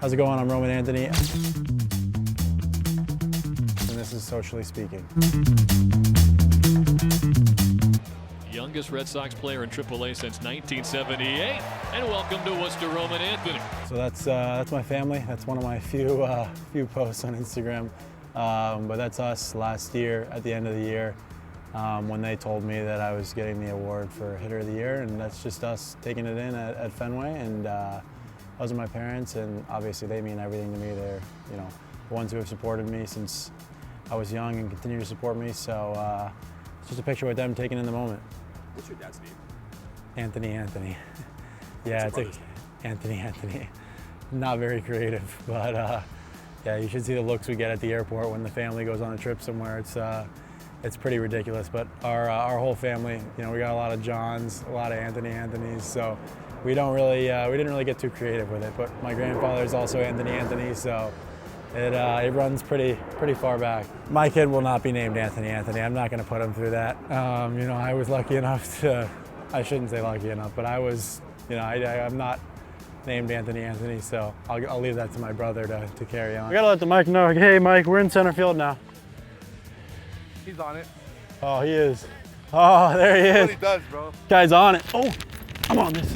How's it going? I'm Roman Anthony. And this is Socially Speaking. Youngest Red Sox player in AAA since 1978. And welcome to Worcester, Roman Anthony. So that's my family. That's one of my few posts on Instagram. But that's us last year at the end of the year when they told me that I was getting the award for Hitter of the Year, and that's just us taking it in at Fenway. And those are my parents, and obviously they mean everything to me. They're the ones who have supported me since I was young and continue to support me. So it's just a picture with them taken in the moment. What's your dad's name? Anthony. Yeah, What's your it's brother's name? Anthony. Not very creative, but yeah, you should see the looks we get at the airport when the family goes on a trip somewhere. It's pretty ridiculous. But our whole family, we got a lot of Johns, a lot of Anthonys, so we didn't really get too creative with it. But my grandfather's also Anthony, so it runs pretty far back. My kid will not be named Anthony. I'm not going to put him through that. I was lucky enough to, I shouldn't say lucky enough, but I was, I'm not named Anthony, so I'll leave that to my brother to carry on. I gotta let the Mike know, hey Mike, we're in center field now. He's on it. Oh, he is. Oh, there he That's is. what he does, bro. Guy's on it. Oh, I'm on this.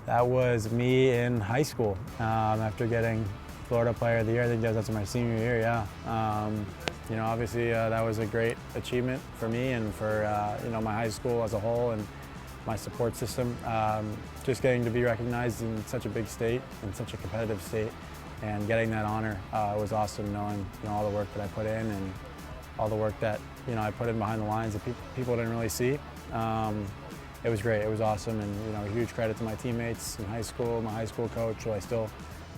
That was me in high school after getting Florida Player of the Year. I think that was my senior year, yeah. Obviously that was a great achievement for me and for my high school as a whole and my support system. Just getting to be recognized in such a big state, in such a competitive state, and getting that honor was awesome, knowing all the work that I put in and all the work that I put in behind the lines that people didn't really see. It was great. It was awesome, and huge credit to my teammates in high school, my high school coach, who I still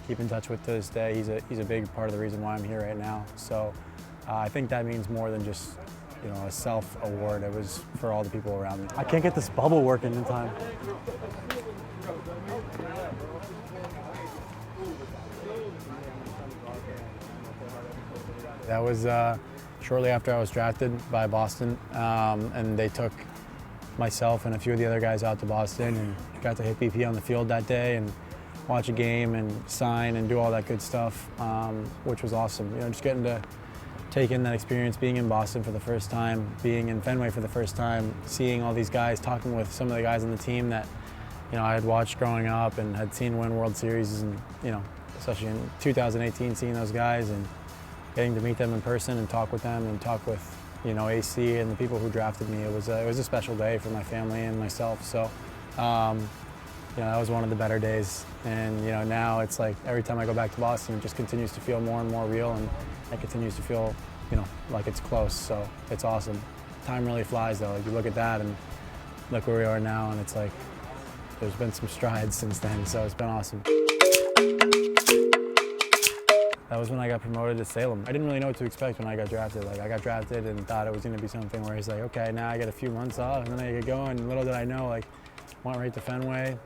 keep in touch with to this day. He's a big part of the reason why I'm here right now. So I think that means more than just a self-award. It was for all the people around me. I can't get this bubble working in time. That was shortly after I was drafted by Boston, and they took myself and a few of the other guys out to Boston and got to hit BP on the field that day and watch a game and sign and do all that good stuff, which was awesome. Just getting to take in that experience, being in Boston for the first time, being in Fenway for the first time, seeing all these guys, talking with some of the guys on the team that I had watched growing up and had seen win World Series, and especially in 2018, seeing those guys and getting to meet them in person and talk with them and talk with AC and the people who drafted me. It was a special day for my family and myself. So that was one of the better days. And now it's like every time I go back to Boston, it just continues to feel more and more real, and it continues to feel like it's close. So it's awesome. Time really flies though. Like, you look at that and look where we are now, and it's like there's been some strides since then. So it's been awesome. That was when I got promoted to Salem. I didn't really know what to expect when I got drafted. Like, I got drafted and thought it was going to be something where he's like, okay, now I get a few months off and then I get going. And little did I know, like, went right to Fenway,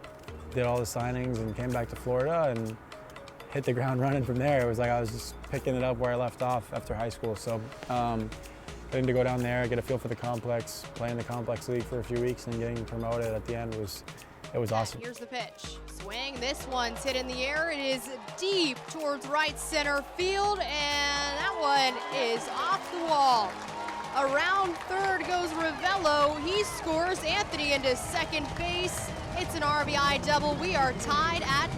did all the signings, and came back to Florida and hit the ground running from there. It was like I was just picking it up where I left off after high school. So getting to go down there, get a feel for the complex, play in the complex league for a few weeks, and getting promoted at the end was awesome. Here's the pitch. Swing. This one's hit in the air. It is deep towards right center field, and that one is off the wall. Around third goes Ravello. He scores. Anthony into second base. It's an RBI double. We are tied at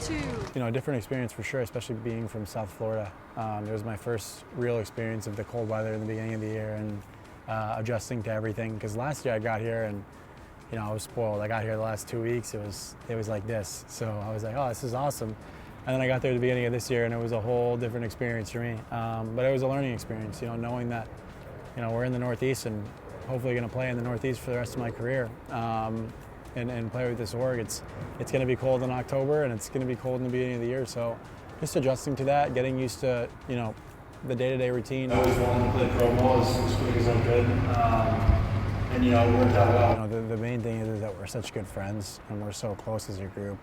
2. A different experience for sure, especially being from South Florida. It was my first real experience of the cold weather in the beginning of the year and adjusting to everything. Because last year I got here and I was spoiled. I got here the last 2 weeks. It was like this. So I was like, oh, this is awesome. And then I got there at the beginning of this year, and it was a whole different experience for me. But it was a learning experience, knowing that, we're in the Northeast and hopefully going to play in the Northeast for the rest of my career and play with this org. It's going to be cold in October, and it's going to be cold in the beginning of the year. So just adjusting to that, getting used to, the day-to-day routine. I always wanted to play pro ball as quick as I could. And it worked out well. The main thing is that we're such good friends and we're so close as a group.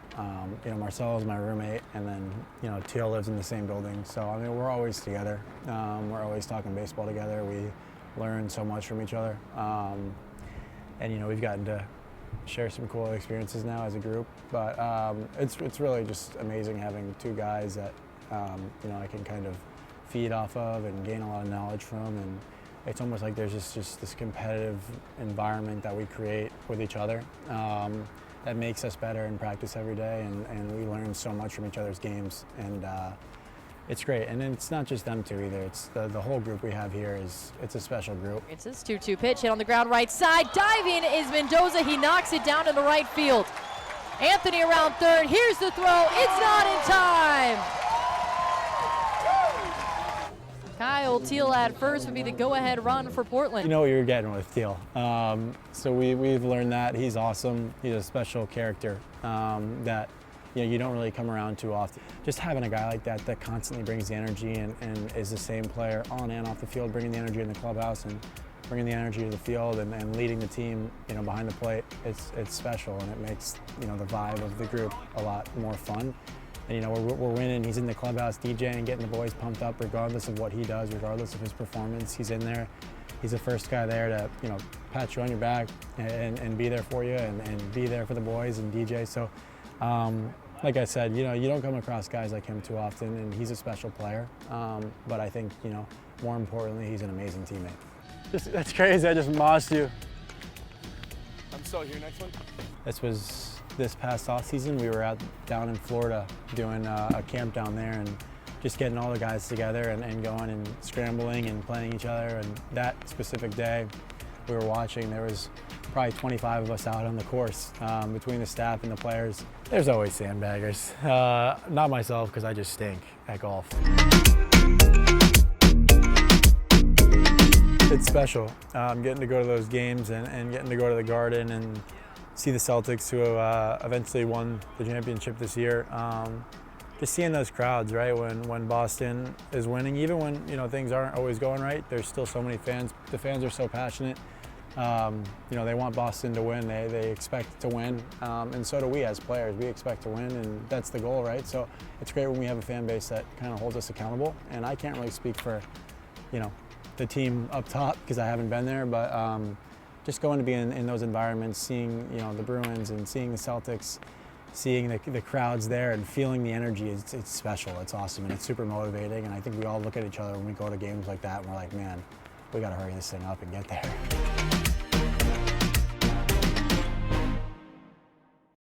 Marcelo's my roommate, and then Teal lives in the same building. So we're always together. We're always talking baseball together. We learn so much from each other, and we've gotten to share some cool experiences now as a group. But it's really just amazing having two guys that you know, I can kind of feed off of and gain a lot of knowledge from. And it's almost like there's just this competitive environment that we create with each other that makes us better in practice every day, and we learn so much from each other's games. And it's great. And it's not just them two either. It's the whole group we have here it's a special group. It's this 2-2 pitch hit on the ground right side. Diving is Mendoza. He knocks it down in the right field. Anthony around third. Here's the throw. It's not in time. Kyle Teal at first would be the go-ahead run for Portland. You know what you're getting with Teal. So we've learned that. He's awesome. He's a special character that you don't really come around too often. Just having a guy like that that constantly brings the energy and is the same player on and off the field, bringing the energy in the clubhouse and bringing the energy to the field and leading the team, behind the plate. It's special, and it makes the vibe of the group a lot more fun. And we're winning. He's in the clubhouse DJing, getting the boys pumped up, regardless of what he does, regardless of his performance. He's in there. He's the first guy there to pat you on your back and be there for you and be there for the boys and DJ. So, like I said, you don't come across guys like him too often, and he's a special player. But I think more importantly, he's an amazing teammate. That's crazy. I just moshed you. I'm still here. Next one. This was this past off season. We were down in Florida doing a camp down there and just getting all the guys together and going and scrambling and playing each other. And that specific day we were watching, there was probably 25 of us out on the course between the staff and the players. There's always sandbaggers. Not myself, because I just stink at golf. It's special getting to go to those games and getting to go to the Garden and see the Celtics, who eventually won the championship this year. Just seeing those crowds, right, when Boston is winning, even when things aren't always going right, there's still so many fans. The fans are so passionate. They want Boston to win. They expect to win, and so do we as players. We expect to win, and that's the goal, right? So it's great when we have a fan base that kind of holds us accountable. And I can't really speak for, the team up top because I haven't been there, but just going to be in those environments, seeing the Bruins and seeing the Celtics, seeing the crowds there and feeling the energy, it's special. It's awesome, and it's super motivating. And I think we all look at each other when we go to games like that and we're like, man, we got to hurry this thing up and get there.